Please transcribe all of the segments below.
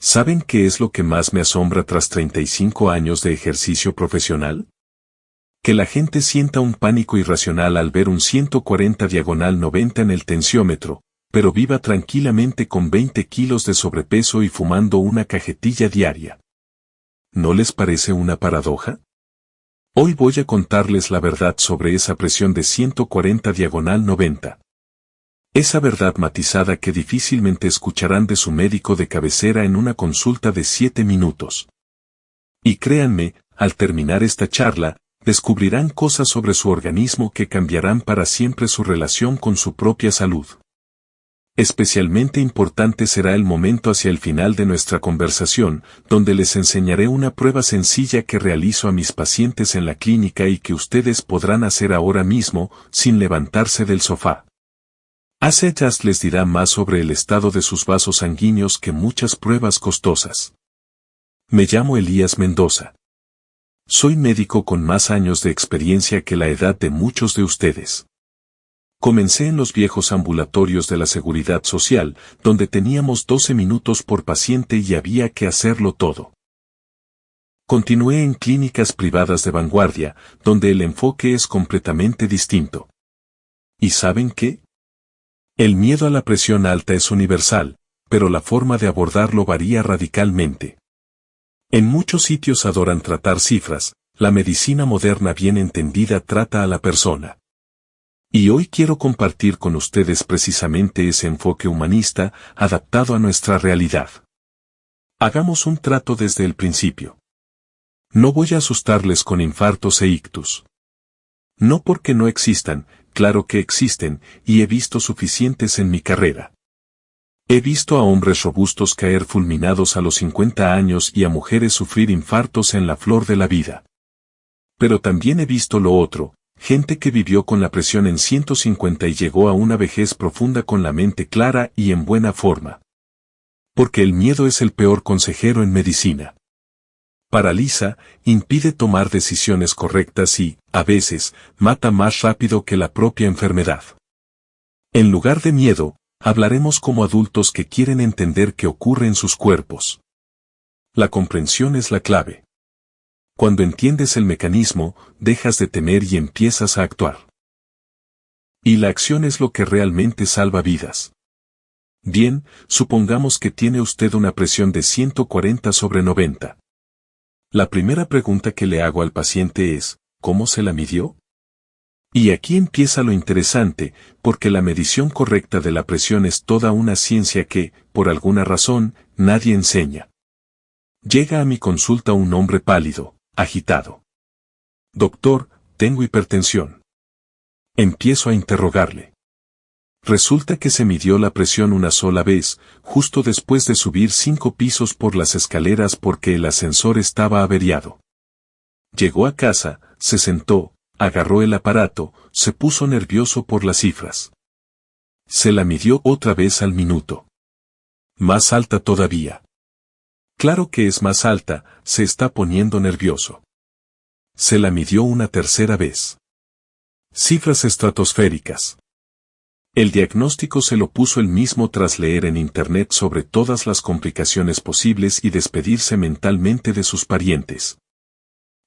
¿Saben qué es lo que más me asombra tras 35 años de ejercicio profesional? Que la gente sienta un pánico irracional al ver un 140/90 en el tensiómetro, pero viva tranquilamente con 20 kilos de sobrepeso y fumando una cajetilla diaria. ¿No les parece una paradoja? Hoy voy a contarles la verdad sobre esa presión de 140/90. Esa verdad matizada que difícilmente escucharán de su médico de cabecera en una consulta de 7 minutos. Y créanme, al terminar esta charla, descubrirán cosas sobre su organismo que cambiarán para siempre su relación con su propia salud. Especialmente importante será el momento hacia el final de nuestra conversación, donde les enseñaré una prueba sencilla que realizo a mis pacientes en la clínica y que ustedes podrán hacer ahora mismo, sin levantarse del sofá. Just les dirá más sobre el estado de sus vasos sanguíneos que muchas pruebas costosas. Me llamo Elías Mendoza. Soy médico con más años de experiencia que la edad de muchos de ustedes. Comencé en los viejos ambulatorios de la Seguridad Social, donde teníamos 12 minutos por paciente y había que hacerlo todo. Continué en clínicas privadas de vanguardia, donde el enfoque es completamente distinto. ¿Y saben qué? El miedo a la presión alta es universal, pero la forma de abordarlo varía radicalmente. En muchos sitios adoran tratar cifras, la medicina moderna bien entendida trata a la persona. Y hoy quiero compartir con ustedes precisamente ese enfoque humanista, adaptado a nuestra realidad. Hagamos un trato desde el principio. No voy a asustarles con infartos e ictus. No porque no existan, claro que existen, y he visto suficientes en mi carrera. He visto a hombres robustos caer fulminados a los 50 años y a mujeres sufrir infartos en la flor de la vida. Pero también he visto lo otro, gente que vivió con la presión en 150 y llegó a una vejez profunda con la mente clara y en buena forma. Porque el miedo es el peor consejero en medicina. Paraliza, impide tomar decisiones correctas y, a veces, mata más rápido que la propia enfermedad. En lugar de miedo, hablaremos como adultos que quieren entender qué ocurre en sus cuerpos. La comprensión es la clave. Cuando entiendes el mecanismo, dejas de temer y empiezas a actuar. Y la acción es lo que realmente salva vidas. Bien, supongamos que tiene usted una presión de 140/90. La primera pregunta que le hago al paciente es, ¿cómo se la midió? Y aquí empieza lo interesante, porque la medición correcta de la presión es toda una ciencia que, por alguna razón, nadie enseña. Llega a mi consulta un hombre pálido, agitado. Doctor, tengo hipertensión. Empiezo a interrogarle. Resulta que se midió la presión una sola vez, justo después de subir 5 pisos por las escaleras porque el ascensor estaba averiado. Llegó a casa, se sentó, agarró el aparato, se puso nervioso por las cifras. Se la midió otra vez al minuto. Más alta todavía. Claro que es más alta, se está poniendo nervioso. Se la midió una tercera vez. Cifras estratosféricas. El diagnóstico se lo puso él mismo tras leer en internet sobre todas las complicaciones posibles y despedirse mentalmente de sus parientes.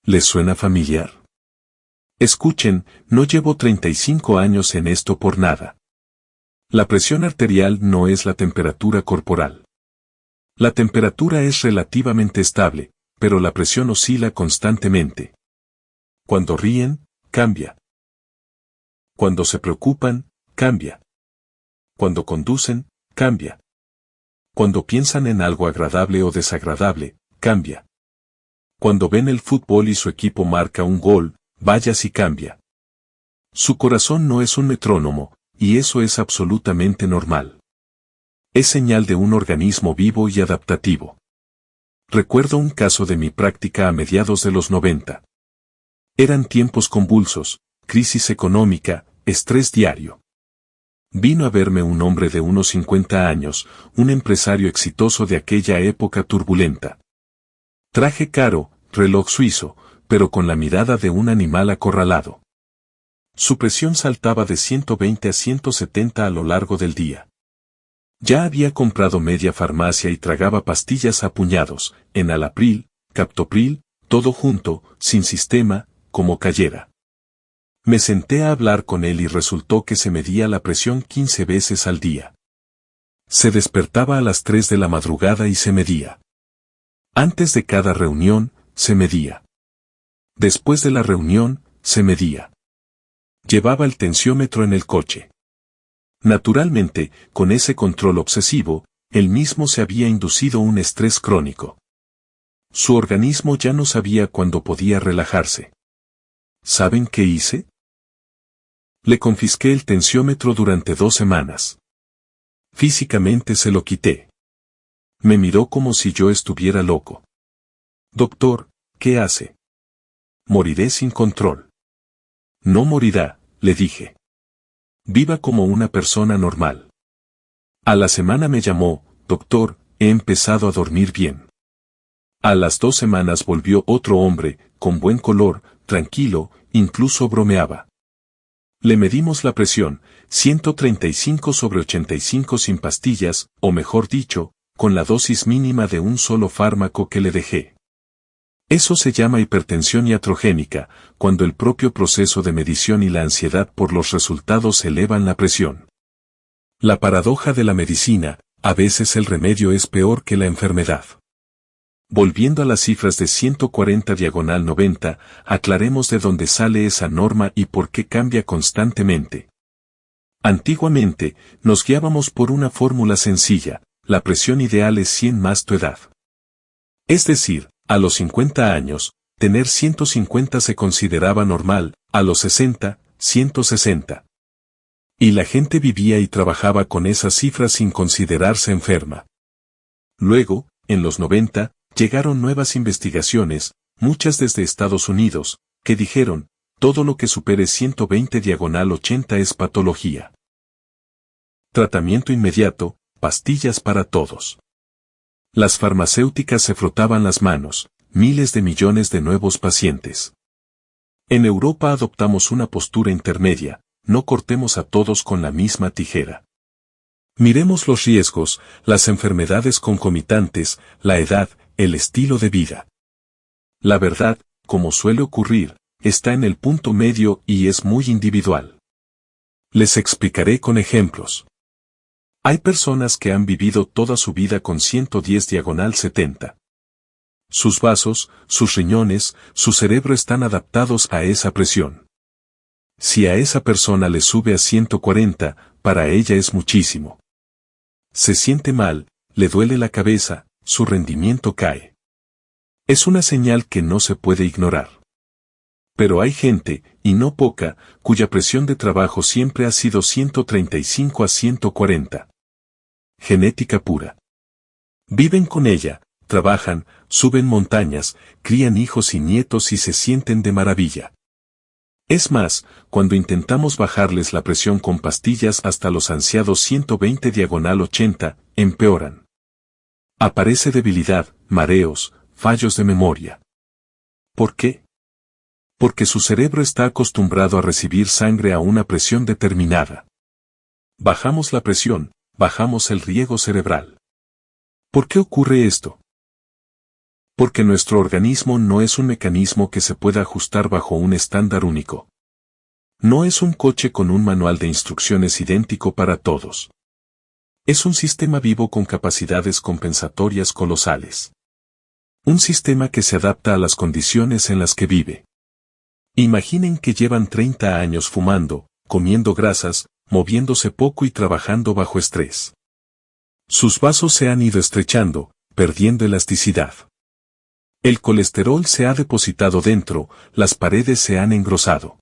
¿Les suena familiar? Escuchen, no llevo 35 años en esto por nada. La presión arterial no es la temperatura corporal. La temperatura es relativamente estable, pero la presión oscila constantemente. Cuando ríen, cambia. Cuando se preocupan, cambia. Cuando conducen, cambia. Cuando piensan en algo agradable o desagradable, cambia. Cuando ven el fútbol y su equipo marca un gol, vaya si cambia. Su corazón no es un metrónomo, y eso es absolutamente normal. Es señal de un organismo vivo y adaptativo. Recuerdo un caso de mi práctica a mediados de los 90. Eran tiempos convulsos, crisis económica, estrés diario. Vino a verme un hombre de unos 50 años, un empresario exitoso de aquella época turbulenta. Traje caro, reloj suizo, pero con la mirada de un animal acorralado. Su presión saltaba de 120 a 170 a lo largo del día. Ya había comprado media farmacia y tragaba pastillas a puñados, enalapril, captopril, todo junto, sin sistema, como cayera. Me senté a hablar con él y resultó que se medía la presión 15 veces al día. Se despertaba a las 3 de la madrugada y se medía. Antes de cada reunión, se medía. Después de la reunión, se medía. Llevaba el tensiómetro en el coche. Naturalmente, con ese control obsesivo, él mismo se había inducido un estrés crónico. Su organismo ya no sabía cuándo podía relajarse. ¿Saben qué hice? Le confisqué el tensiómetro durante 2 semanas. Físicamente se lo quité. Me miró como si yo estuviera loco. Doctor, ¿qué hace? Moriré sin control. No morirá, le dije. Viva como una persona normal. A la semana me llamó, doctor, he empezado a dormir bien. A las 2 semanas volvió otro hombre, con buen color, tranquilo, incluso bromeaba. Le medimos la presión, 135/85 sin pastillas, o mejor dicho, con la dosis mínima de un solo fármaco que le dejé. Eso se llama hipertensión iatrogénica, cuando el propio proceso de medición y la ansiedad por los resultados elevan la presión. La paradoja de la medicina, a veces el remedio es peor que la enfermedad. Volviendo a las cifras de 140/90, aclaremos de dónde sale esa norma y por qué cambia constantemente. Antiguamente, nos guiábamos por una fórmula sencilla, la presión ideal es 100 más tu edad. Es decir, a los 50 años, tener 150 se consideraba normal, a los 60, 160. Y la gente vivía y trabajaba con esas cifras sin considerarse enferma. Luego, en los 90, llegaron nuevas investigaciones, muchas desde Estados Unidos, que dijeron, todo lo que supere 120/80 es patología. Tratamiento inmediato, pastillas para todos. Las farmacéuticas se frotaban las manos, miles de millones de nuevos pacientes. En Europa adoptamos una postura intermedia, no cortemos a todos con la misma tijera. Miremos los riesgos, las enfermedades concomitantes, la edad, el estilo de vida. La verdad, como suele ocurrir, está en el punto medio y es muy individual. Les explicaré con ejemplos. Hay personas que han vivido toda su vida con 110/70. Sus vasos, sus riñones, su cerebro están adaptados a esa presión. Si a esa persona le sube a 140, para ella es muchísimo. Se siente mal, le duele la cabeza, su rendimiento cae. Es una señal que no se puede ignorar. Pero hay gente, y no poca, cuya presión de trabajo siempre ha sido 135/140. Genética pura. Viven con ella, trabajan, suben montañas, crían hijos y nietos y se sienten de maravilla. Es más, cuando intentamos bajarles la presión con pastillas hasta los ansiados 120/80, empeoran. Aparece debilidad, mareos, fallos de memoria. ¿Por qué? Porque su cerebro está acostumbrado a recibir sangre a una presión determinada. Bajamos la presión, bajamos el riego cerebral. ¿Por qué ocurre esto? Porque nuestro organismo no es un mecanismo que se pueda ajustar bajo un estándar único. No es un coche con un manual de instrucciones idéntico para todos. Es un sistema vivo con capacidades compensatorias colosales. Un sistema que se adapta a las condiciones en las que vive. Imaginen que llevan 30 años fumando, comiendo grasas, moviéndose poco y trabajando bajo estrés. Sus vasos se han ido estrechando, perdiendo elasticidad. El colesterol se ha depositado dentro, las paredes se han engrosado.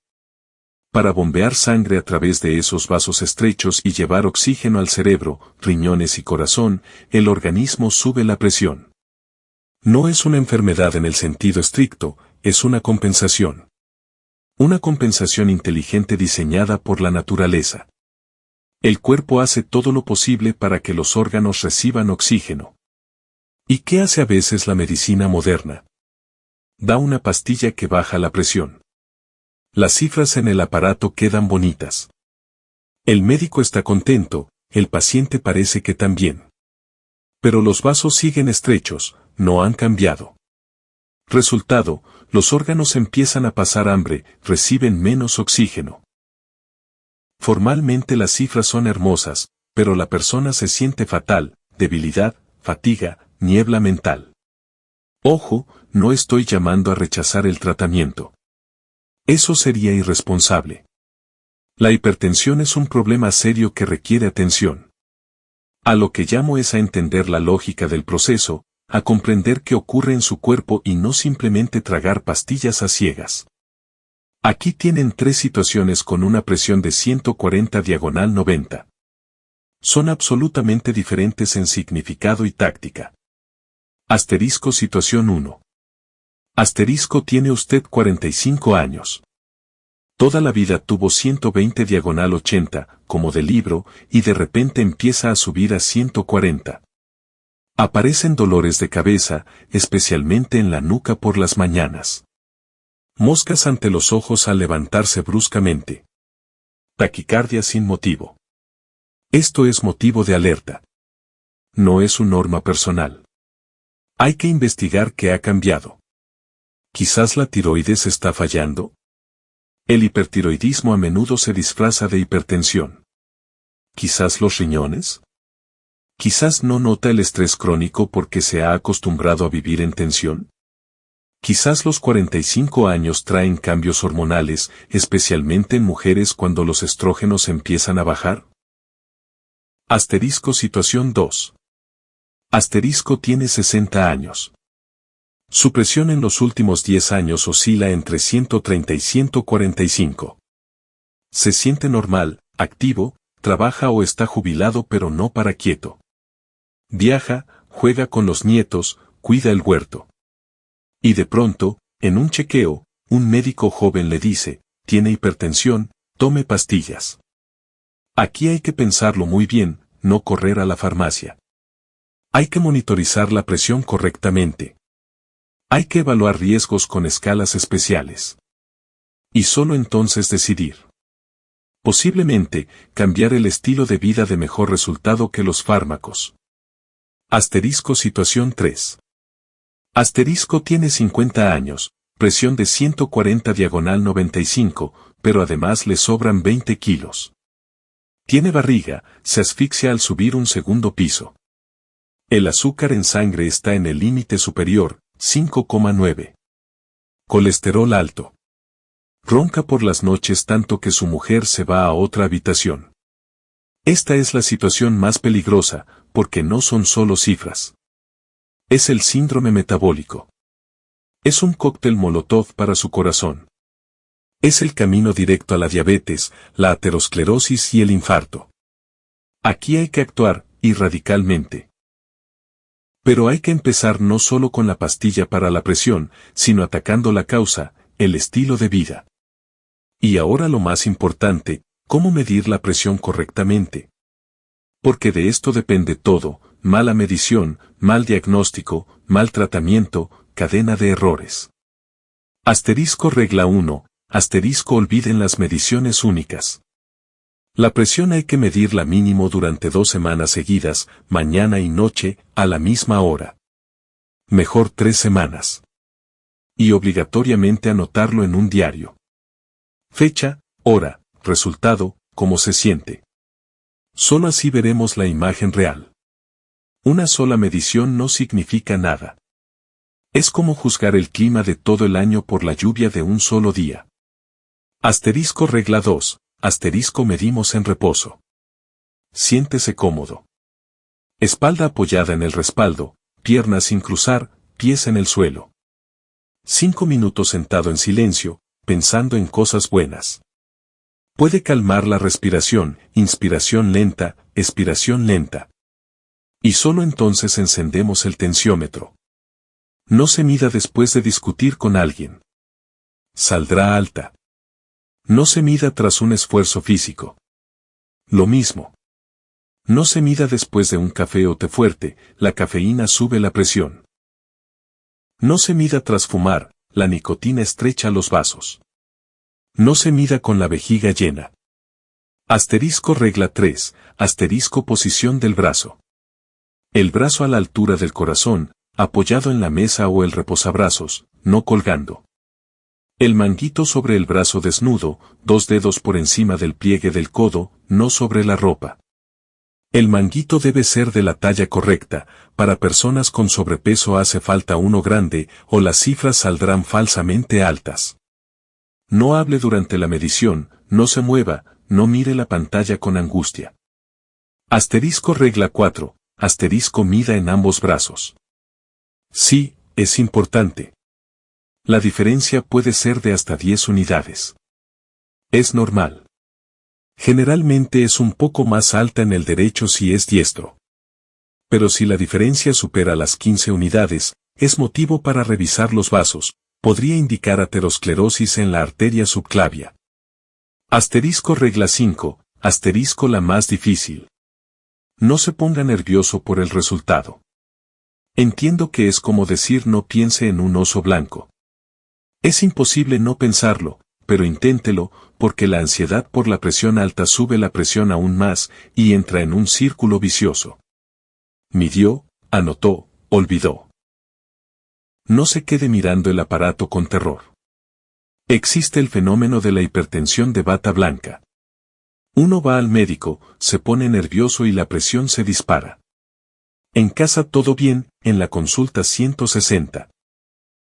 Para bombear sangre a través de esos vasos estrechos y llevar oxígeno al cerebro, riñones y corazón, el organismo sube la presión. No es una enfermedad en el sentido estricto, es una compensación. Una compensación inteligente diseñada por la naturaleza. El cuerpo hace todo lo posible para que los órganos reciban oxígeno. ¿Y qué hace a veces la medicina moderna? Da una pastilla que baja la presión. Las cifras en el aparato quedan bonitas. El médico está contento, el paciente parece que también. Pero los vasos siguen estrechos, no han cambiado. Resultado, los órganos empiezan a pasar hambre, reciben menos oxígeno. Formalmente las cifras son hermosas, pero la persona se siente fatal, debilidad, fatiga, niebla mental. Ojo, no estoy llamando a rechazar el tratamiento. Eso sería irresponsable. La hipertensión es un problema serio que requiere atención. A lo que llamo es a entender la lógica del proceso, a comprender qué ocurre en su cuerpo y no simplemente tragar pastillas a ciegas. Aquí tienen 3 situaciones con una presión de 140/90. Son absolutamente diferentes en significado y táctica. Asterisco situación 1. Asterisco tiene usted 45 años. Toda la vida tuvo 120/80, como de libro, y de repente empieza a subir a 140. Aparecen dolores de cabeza, especialmente en la nuca por las mañanas. Moscas ante los ojos al levantarse bruscamente. Taquicardia sin motivo. Esto es motivo de alerta. No es una norma personal. Hay que investigar qué ha cambiado. Quizás la tiroides está fallando. El hipertiroidismo a menudo se disfraza de hipertensión. Quizás los riñones. Quizás no nota el estrés crónico porque se ha acostumbrado a vivir en tensión. Quizás los 45 años traen cambios hormonales, especialmente en mujeres cuando los estrógenos empiezan a bajar. Asterisco situación 2. Asterisco tiene 60 años. Su presión en los últimos 10 años oscila entre 130 y 145. Se siente normal, activo, trabaja o está jubilado pero no para quieto. Viaja, juega con los nietos, cuida el huerto. Y de pronto, en un chequeo, un médico joven le dice, tiene hipertensión, tome pastillas. Aquí hay que pensarlo muy bien, no correr a la farmacia. Hay que monitorizar la presión correctamente. Hay que evaluar riesgos con escalas especiales. Y solo entonces decidir. Posiblemente, cambiar el estilo de vida de mejor resultado que los fármacos. Asterisco situación 3. Asterisco tiene 50 años, presión de 140/95, pero además le sobran 20 kilos. Tiene barriga, se asfixia al subir un segundo piso. El azúcar en sangre está en el límite superior, 5,9. Colesterol alto. Ronca por las noches tanto que su mujer se va a otra habitación. Esta es la situación más peligrosa, porque no son solo cifras. Es el síndrome metabólico. Es un cóctel molotov para su corazón. Es el camino directo a la diabetes, la aterosclerosis y el infarto. Aquí hay que actuar, y radicalmente. Pero hay que empezar no solo con la pastilla para la presión, sino atacando la causa, el estilo de vida. Y ahora lo más importante, ¿cómo medir la presión correctamente? Porque de esto depende todo, mala medición, mal diagnóstico, mal tratamiento, cadena de errores. Asterisco regla 1, asterisco olviden las mediciones únicas. La presión hay que medirla mínimo durante 2 semanas seguidas, mañana y noche, a la misma hora. Mejor 3 semanas. Y obligatoriamente anotarlo en un diario. Fecha, hora, resultado, cómo se siente. Solo así veremos la imagen real. Una sola medición no significa nada. Es como juzgar el clima de todo el año por la lluvia de un solo día. Asterisco regla 2, asterisco medimos en reposo. Siéntese cómodo. Espalda apoyada en el respaldo, piernas sin cruzar, pies en el suelo. 5 minutos sentado en silencio, pensando en cosas buenas. Puede calmar la respiración, inspiración lenta, expiración lenta. Y solo entonces encendemos el tensiómetro. No se mida después de discutir con alguien. Saldrá alta. No se mida tras un esfuerzo físico. Lo mismo. No se mida después de un café o té fuerte, la cafeína sube la presión. No se mida tras fumar, la nicotina estrecha los vasos. No se mida con la vejiga llena. Asterisco regla 3, asterisco posición del brazo. El brazo a la altura del corazón, apoyado en la mesa o el reposabrazos, no colgando. El manguito sobre el brazo desnudo, 2 dedos por encima del pliegue del codo, no sobre la ropa. El manguito debe ser de la talla correcta, para personas con sobrepeso hace falta uno grande o las cifras saldrán falsamente altas. No hable durante la medición, no se mueva, no mire la pantalla con angustia. Asterisco regla 4, asterisco mida en ambos brazos. Sí, es importante. La diferencia puede ser de hasta 10 unidades. Es normal. Generalmente es un poco más alta en el derecho si es diestro. Pero si la diferencia supera las 15 unidades, es motivo para revisar los vasos, podría indicar aterosclerosis en la arteria subclavia. Asterisco regla 5, asterisco la más difícil. No se ponga nervioso por el resultado. Entiendo que es como decir no piense en un oso blanco. Es imposible no pensarlo, pero inténtelo, porque la ansiedad por la presión alta sube la presión aún más, y entra en un círculo vicioso. Midió, anotó, olvidó. No se quede mirando el aparato con terror. Existe el fenómeno de la hipertensión de bata blanca. Uno va al médico, se pone nervioso y la presión se dispara. En casa todo bien, en la consulta 160.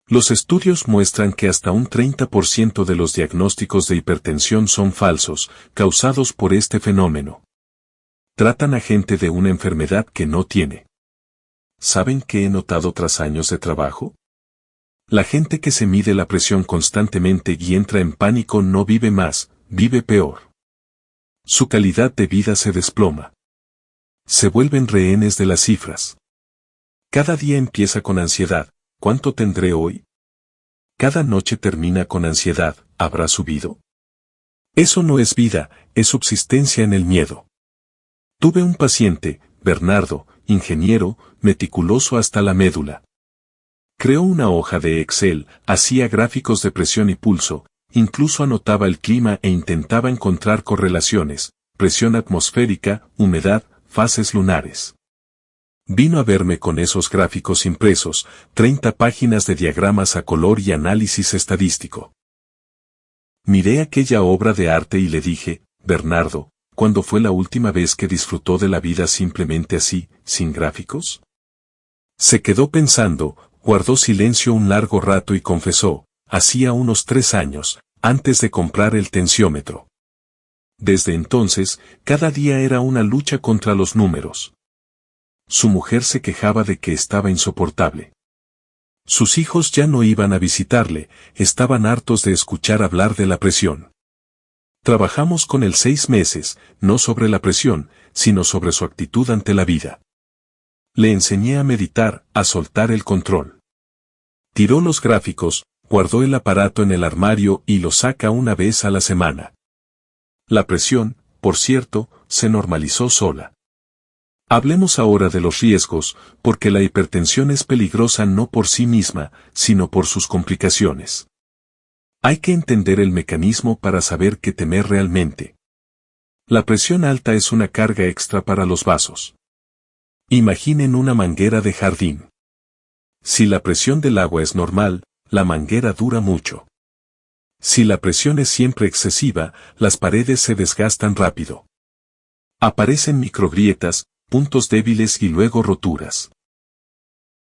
Los estudios muestran que hasta un 30% de los diagnósticos de hipertensión son falsos, causados por este fenómeno. Tratan a gente de una enfermedad que no tiene. ¿Saben qué he notado tras años de trabajo? La gente que se mide la presión constantemente y entra en pánico no vive más, vive peor. Su calidad de vida se desploma. Se vuelven rehenes de las cifras. Cada día empieza con ansiedad. ¿Cuánto tendré hoy? Cada noche termina con ansiedad, ¿habrá subido? Eso no es vida, es subsistencia en el miedo. Tuve un paciente, Bernardo, ingeniero, meticuloso hasta la médula. Creó una hoja de Excel, hacía gráficos de presión y pulso, incluso anotaba el clima e intentaba encontrar correlaciones, presión atmosférica, humedad, fases lunares. Vino a verme con esos gráficos impresos, 30 páginas de diagramas a color y análisis estadístico. Miré aquella obra de arte y le dije, Bernardo, ¿cuándo fue la última vez que disfrutó de la vida simplemente así, sin gráficos? Se quedó pensando, guardó silencio un largo rato y confesó, hacía unos 3 años, antes de comprar el tensiómetro. Desde entonces, cada día era una lucha contra los números. Su mujer se quejaba de que estaba insoportable. Sus hijos ya no iban a visitarle, estaban hartos de escuchar hablar de la presión. Trabajamos con él 6 meses, no sobre la presión, sino sobre su actitud ante la vida. Le enseñé a meditar, a soltar el control. Tiró los gráficos, guardó el aparato en el armario y lo saca una vez a la semana. La presión, por cierto, se normalizó sola. Hablemos ahora de los riesgos, porque la hipertensión es peligrosa no por sí misma, sino por sus complicaciones. Hay que entender el mecanismo para saber qué temer realmente. La presión alta es una carga extra para los vasos. Imaginen una manguera de jardín. Si la presión del agua es normal, la manguera dura mucho. Si la presión es siempre excesiva, las paredes se desgastan rápido. Aparecen microgrietas, puntos débiles y luego roturas.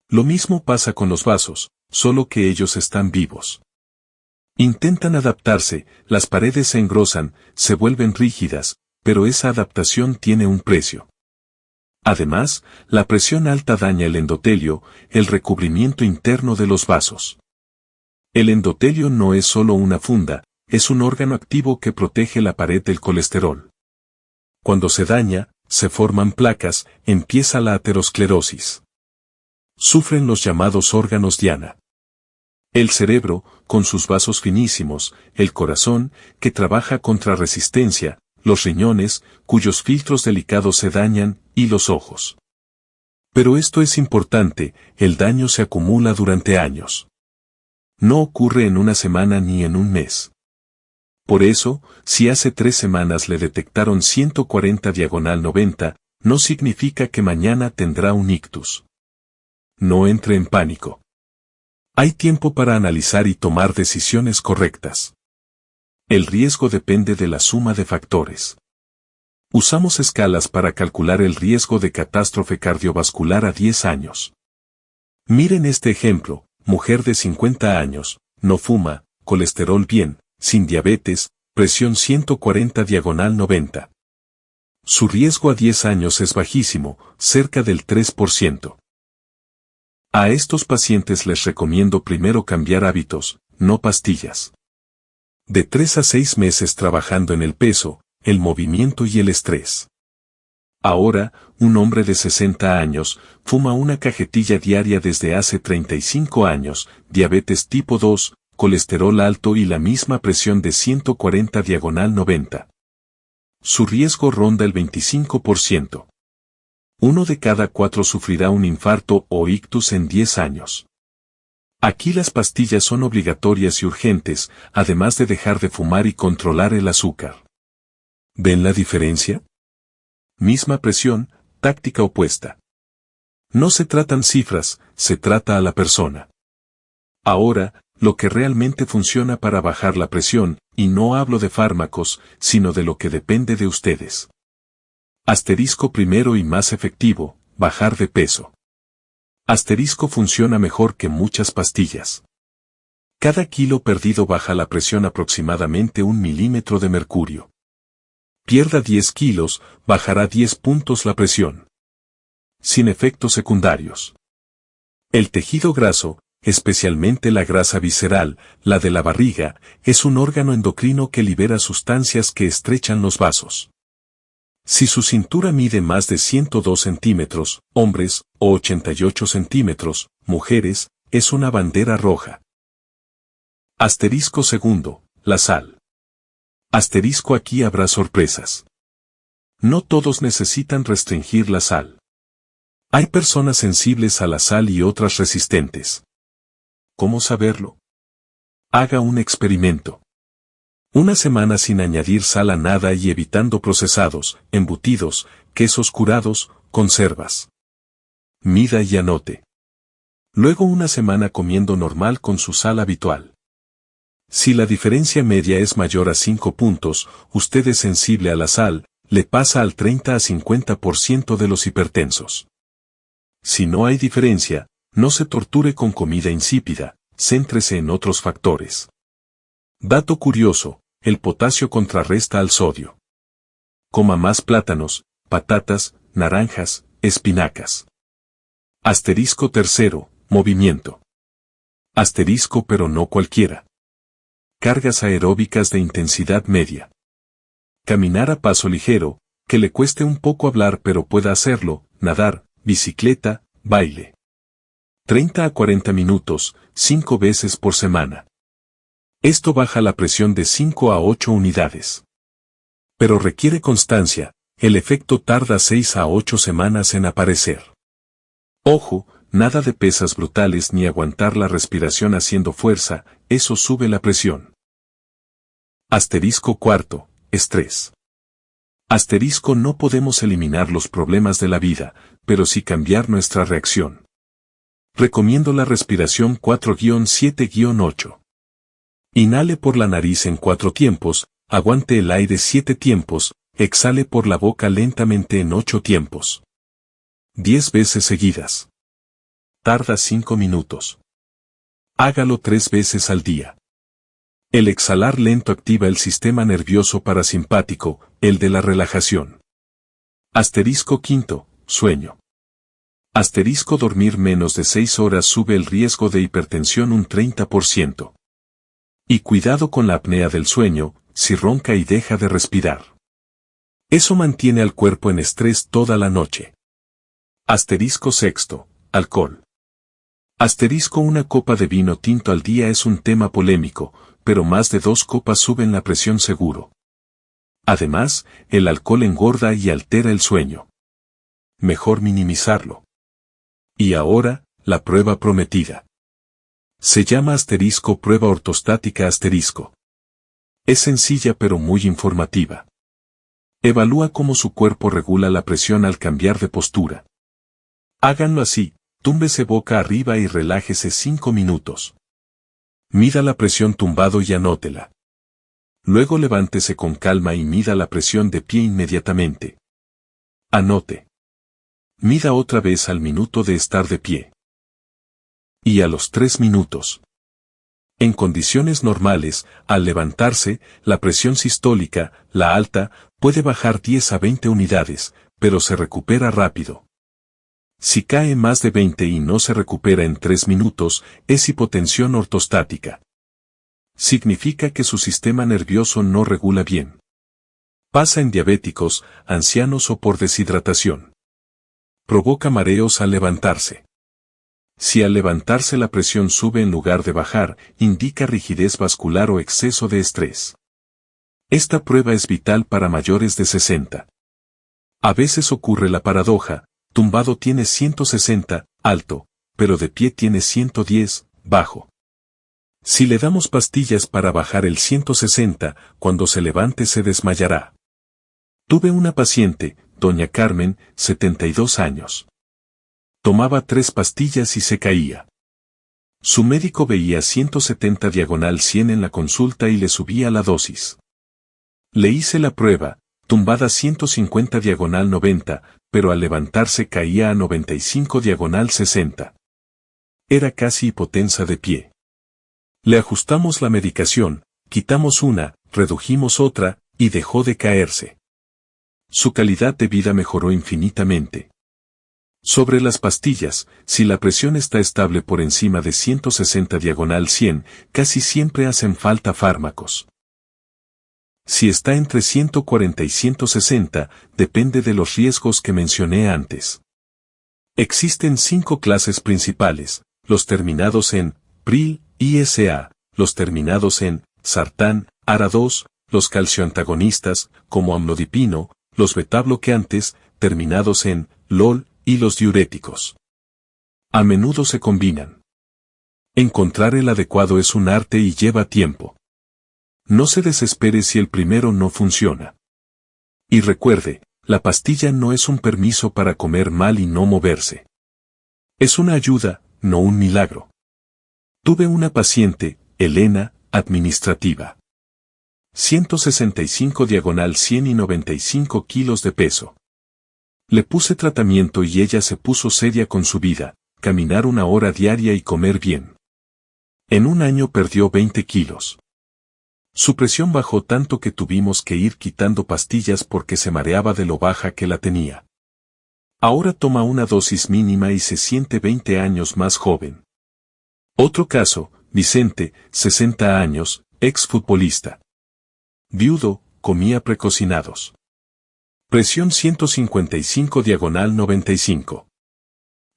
Lo mismo pasa con los vasos, solo que ellos están vivos. Intentan adaptarse, las paredes se engrosan, se vuelven rígidas, pero esa adaptación tiene un precio. Además, la presión alta daña el endotelio, el recubrimiento interno de los vasos. El endotelio no es solo una funda, es un órgano activo que protege la pared del colesterol. Cuando se daña, se forman placas, empieza la aterosclerosis. Sufren los llamados órganos diana. El cerebro, con sus vasos finísimos, el corazón, que trabaja contra resistencia, los riñones, cuyos filtros delicados se dañan, y los ojos. Pero esto es importante, el daño se acumula durante años. No ocurre en una semana ni en un mes. Por eso, si hace 3 semanas le detectaron 140/90, no significa que mañana tendrá un ictus. No entre en pánico. Hay tiempo para analizar y tomar decisiones correctas. El riesgo depende de la suma de factores. Usamos escalas para calcular el riesgo de catástrofe cardiovascular a 10 años. Miren este ejemplo: mujer de 50 años, no fuma, colesterol bien, sin diabetes, presión 140/90. Su riesgo a 10 años es bajísimo, cerca del 3%. A estos pacientes les recomiendo primero cambiar hábitos, no pastillas. De 3 a 6 meses trabajando en el peso, el movimiento y el estrés. Ahora, un hombre de 60 años, fuma una cajetilla diaria desde hace 35 años, diabetes tipo 2, colesterol alto y la misma presión de 140/90. Su riesgo ronda el 25%. 1 de cada 4 sufrirá un infarto o ictus en 10 años. Aquí las pastillas son obligatorias y urgentes, además de dejar de fumar y controlar el azúcar. ¿Ven la diferencia? Misma presión, táctica opuesta. No se tratan cifras, se trata a la persona. Ahora, lo que realmente funciona para bajar la presión, y no hablo de fármacos, sino de lo que depende de ustedes. Asterisco primero y más efectivo, bajar de peso. Asterisco funciona mejor que muchas pastillas. Cada kilo perdido baja la presión aproximadamente 1 milímetro de mercurio. Pierda 10 kilos, bajará 10 puntos la presión. Sin efectos secundarios. El tejido graso, especialmente la grasa visceral, la de la barriga, es un órgano endocrino que libera sustancias que estrechan los vasos. Si su cintura mide más de 102 centímetros, hombres, o 88 centímetros, mujeres, es una bandera roja. Asterisco segundo, la sal. Asterisco aquí habrá sorpresas. No todos necesitan restringir la sal. Hay personas sensibles a la sal y otras resistentes. ¿Cómo saberlo? Haga un experimento. Una semana sin añadir sal a nada y evitando procesados, embutidos, quesos curados, conservas. Mida y anote. Luego una semana comiendo normal con su sal habitual. Si la diferencia media es mayor a 5 puntos, usted es sensible a la sal, le pasa al 30 a 50% de los hipertensos. Si no hay diferencia, no se torture con comida insípida, céntrese en otros factores. Dato curioso, el potasio contrarresta al sodio. Coma más plátanos, patatas, naranjas, espinacas. Asterisco tercero, movimiento. Asterisco pero no cualquiera. Cargas aeróbicas de intensidad media. Caminar a paso ligero, que le cueste un poco hablar pero pueda hacerlo, nadar, bicicleta, baile. 30 a 40 minutos, 5 veces por semana. Esto baja la presión de 5 a 8 unidades. Pero requiere constancia, el efecto tarda 6 a 8 semanas en aparecer. Ojo, nada de pesas brutales ni aguantar la respiración haciendo fuerza, eso sube la presión. Asterisco cuarto, estrés. Asterisco no podemos eliminar los problemas de la vida, pero sí cambiar nuestra reacción. Recomiendo la respiración 4-7-8. Inhale por la nariz en 4 tiempos, aguante el aire 7 tiempos, exhale por la boca lentamente en 8 tiempos. 10 veces seguidas. Tarda 5 minutos. Hágalo 3 veces al día. El exhalar lento activa el sistema nervioso parasimpático, el de la relajación. Asterisco quinto, sueño. Asterisco dormir menos de 6 horas sube el riesgo de hipertensión un 30%. Y cuidado con la apnea del sueño, si ronca y deja de respirar. Eso mantiene al cuerpo en estrés toda la noche. Asterisco sexto, alcohol. Asterisco una copa de vino tinto al día es un tema polémico, pero más de 2 copas suben la presión seguro. Además, el alcohol engorda y altera el sueño. Mejor minimizarlo. Y ahora, la prueba prometida. Se llama asterisco prueba ortostática asterisco. Es sencilla pero muy informativa. Evalúa cómo su cuerpo regula la presión al cambiar de postura. Háganlo así, túmbese boca arriba y relájese 5 minutos. Mida la presión tumbado y anótela. Luego levántese con calma y mida la presión de pie inmediatamente. Anote. Mida otra vez al minuto de estar de pie. Y a los 3 minutos. En condiciones normales, al levantarse, la presión sistólica, la alta, puede bajar 10 a 20 unidades, pero se recupera rápido. Si cae más de 20 y no se recupera en 3 minutos, es hipotensión ortostática. Significa que su sistema nervioso no regula bien. Pasa en diabéticos, ancianos o por deshidratación. Provoca mareos al levantarse. Si al levantarse la presión sube en lugar de bajar, indica rigidez vascular o exceso de estrés. Esta prueba es vital para mayores de 60. A veces ocurre la paradoja, tumbado tiene 160, alto, pero de pie tiene 110, bajo. Si le damos pastillas para bajar el 160, cuando se levante se desmayará. Tuve una paciente, doña Carmen, 72 años. Tomaba 3 pastillas y se caía. Su médico veía 170 diagonal 100 en la consulta y le subía la dosis. Le hice la prueba, tumbada 150 diagonal 90, pero al levantarse caía a 95 diagonal 60. Era casi hipotensa de pie. Le ajustamos la medicación, quitamos una, redujimos otra, y dejó de caerse. Su calidad de vida mejoró infinitamente. Sobre las pastillas, si la presión está estable por encima de 160 diagonal 100, casi siempre hacen falta fármacos. Si está entre 140 y 160, depende de los riesgos que mencioné antes. Existen 5 clases principales, los terminados en PRIL, ISA, los terminados en sartán, ARA2, los calcioantagonistas, como amlodipino, los betabloqueantes, terminados en LOL, y los diuréticos. A menudo se combinan. Encontrar el adecuado es un arte y lleva tiempo. No se desespere si el primero no funciona. Y recuerde, la pastilla no es un permiso para comer mal y no moverse. Es una ayuda, no un milagro. Tuve una paciente, Elena, administrativa. 165 diagonal 100 y 95 kilos de peso. Le puse tratamiento y ella se puso seria con su vida, caminar 1 hora diaria y comer bien. En un año perdió 20 kilos. Su presión bajó tanto que tuvimos que ir quitando pastillas porque se mareaba de lo baja que la tenía. Ahora toma una dosis mínima y se siente 20 años más joven. Otro caso, Vicente, 60 años, exfutbolista. Viudo, comía precocinados. Presión 155 diagonal 95.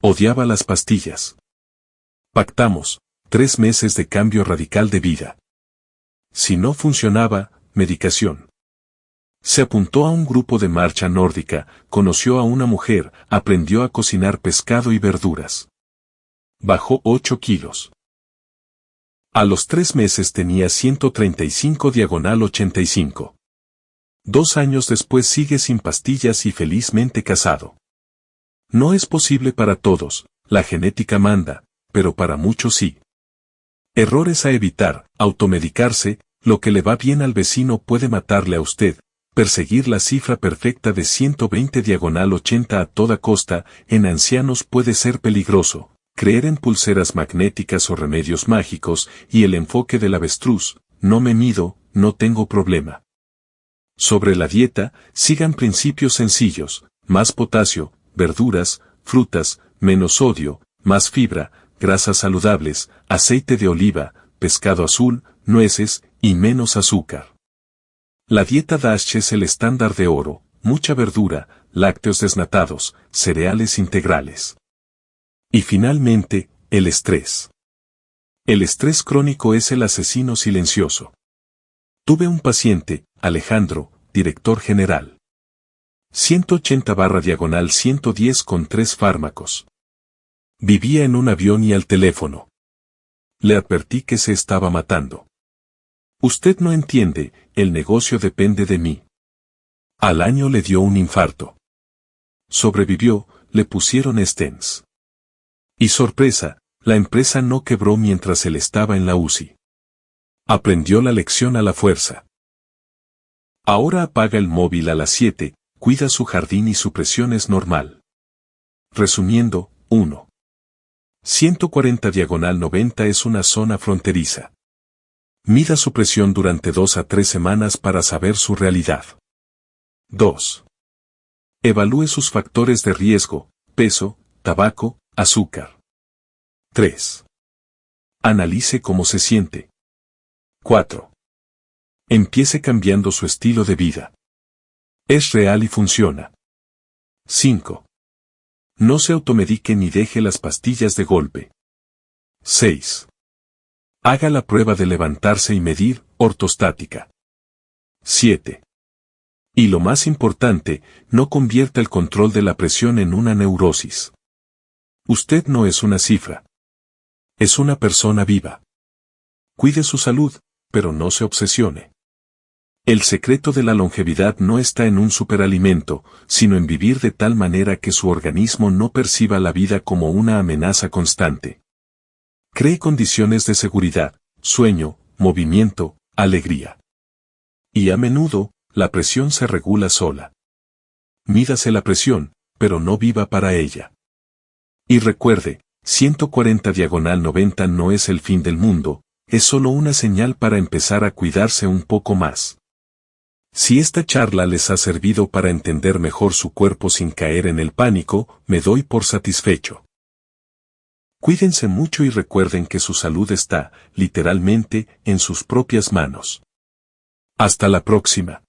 Odiaba las pastillas. Pactamos, 3 meses de cambio radical de vida. Si no funcionaba, medicación. Se apuntó a un grupo de marcha nórdica, conoció a una mujer, aprendió a cocinar pescado y verduras. Bajó 8 kilos. A los 3 meses tenía 135 diagonal 85. 2 años después sigue sin pastillas y felizmente casado. No es posible para todos, la genética manda, pero para muchos sí. Errores a evitar, automedicarse, lo que le va bien al vecino puede matarle a usted, perseguir la cifra perfecta de 120 diagonal 80 a toda costa, en ancianos puede ser peligroso, creer en pulseras magnéticas o remedios mágicos, y el enfoque del avestruz, no me mido, no tengo problema. Sobre la dieta, sigan principios sencillos, más potasio, verduras, frutas, menos sodio, más fibra, grasas saludables, aceite de oliva, pescado azul, nueces, y menos azúcar. La dieta DASH es el estándar de oro, mucha verdura, lácteos desnatados, cereales integrales. Y finalmente, el estrés. El estrés crónico es el asesino silencioso. Tuve un paciente, Alejandro, director general. 180 110 con 3 fármacos. Vivía en un avión y al teléfono. Le advertí que se estaba matando. Usted no entiende, el negocio depende de mí. Al año le dio un infarto. Sobrevivió, le pusieron stents. Y sorpresa, la empresa no quebró mientras él estaba en la UCI. Aprendió la lección a la fuerza. Ahora apaga el móvil a las 7, cuida su jardín y su presión es normal. Resumiendo, 1. 140/90 es una zona fronteriza. Mida su presión durante 2 a 3 semanas para saber su realidad. 2. Evalúe sus factores de riesgo, peso, tabaco, azúcar. 3. Analice cómo se siente. 4. Empiece cambiando su estilo de vida. Es real y funciona. 5. No se automedique ni deje las pastillas de golpe. 6. Haga la prueba de levantarse y medir, ortostática. 7. Y lo más importante, no convierta el control de la presión en una neurosis. Usted no es una cifra. Es una persona viva. Cuide su salud, pero no se obsesione. El secreto de la longevidad no está en un superalimento, sino en vivir de tal manera que su organismo no perciba la vida como una amenaza constante. Cree condiciones de seguridad, sueño, movimiento, alegría. Y a menudo, la presión se regula sola. Mídase la presión, pero no viva para ella. Y recuerde, 140/90 no es el fin del mundo, es solo una señal para empezar a cuidarse un poco más. Si esta charla les ha servido para entender mejor su cuerpo sin caer en el pánico, me doy por satisfecho. Cuídense mucho y recuerden que su salud está, literalmente, en sus propias manos. Hasta la próxima.